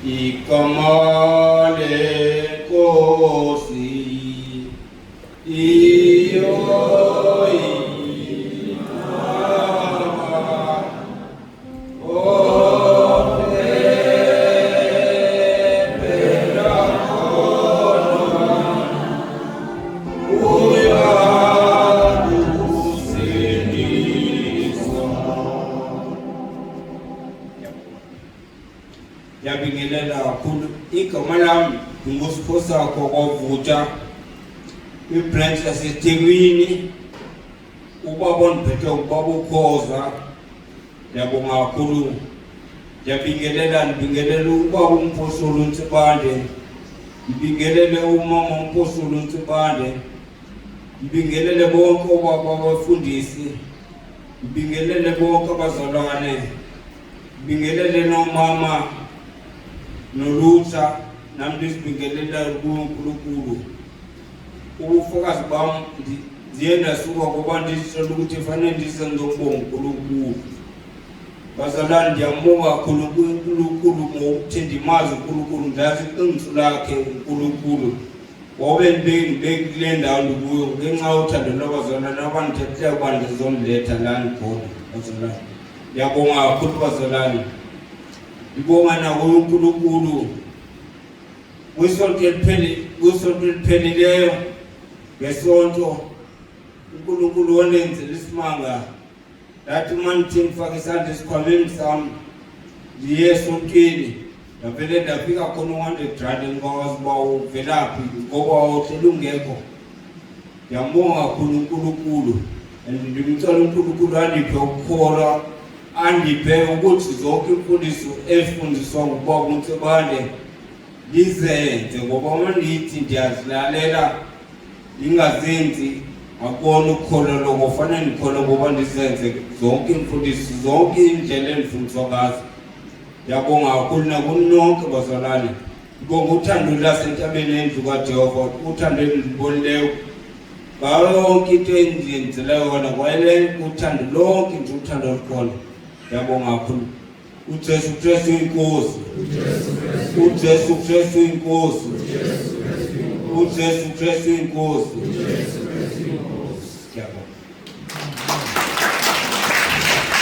igama lenkosi iyo yabingelela kakhulu igama lami ngusiphosa kokuvuja ibranch yaseThekwini ubaba oniphethe ubaba ukhoza yabonga kakhulu yabingelela ubaba uMphosolo uNtsibande ngibingelele umama uMphosolo uNtsibande ngibingelele bonke obaba abafundisi ngibingelele bonke abazalwane ngibingelele nomama nolutsha nami ndisibingelela kuNkulunkulu ubufakazi bam ndiye ndasuka ngoba ndisho ukuthi fanele ndisenze ukubonga uNkulunkulu. Bazalwane ndiyambonga kakhulu kuNkulunkulu ngokuthi ndimazi uNkulunkulu ndazi iqiniso lakhe uNkulunkulu ngoba ndibeki kule ndawo ndikuyo ngenxa yothando lwabazalwane abandithethe ukuba ndizondiletha la ndikhona. Bazalwane ndiyabonga kakhulu bazalwane, ndibonga nakuye uNkulunkulu kwisonto eliphelileyo ngesonto uNkulunkulu wanenzela isimanga ndathi uma ndithi ndifake isandla esikhwameni sam ndiye esontweni ndavele ndafika khona u-100 ndingawazi uba uvelaphi ngoba uhleli ungekho. Ndiyambonga kakhulu uNkulunkulu and ndimcela uNkulunkulu andiphe ukukholwa, andiphe ukuthi zonke imfundiso ezifundiswa ngubaba uNtsibande ndizenze ngoba uma ndithi ndiyazilalela ndingazenzi akubona ukukholwa lokho fanele ndikholwe ngoba ndizenze zonke imfundiso, zonke indlela endifundiswa ngazo. Ndiyabonga kakhulu nakunonke bazalwane, ngibonga uthando lasentabeni endlu kaJehova, uthando endilibonileyo ngayo yonke into endiyenzeleyo yona kwayele uthando lonke nje uthando olukhona. Ndiyabonga kakhulu. uJesu Kristu inkosi, uJesu Kristu inkosi, uJesu Kristu inkosi.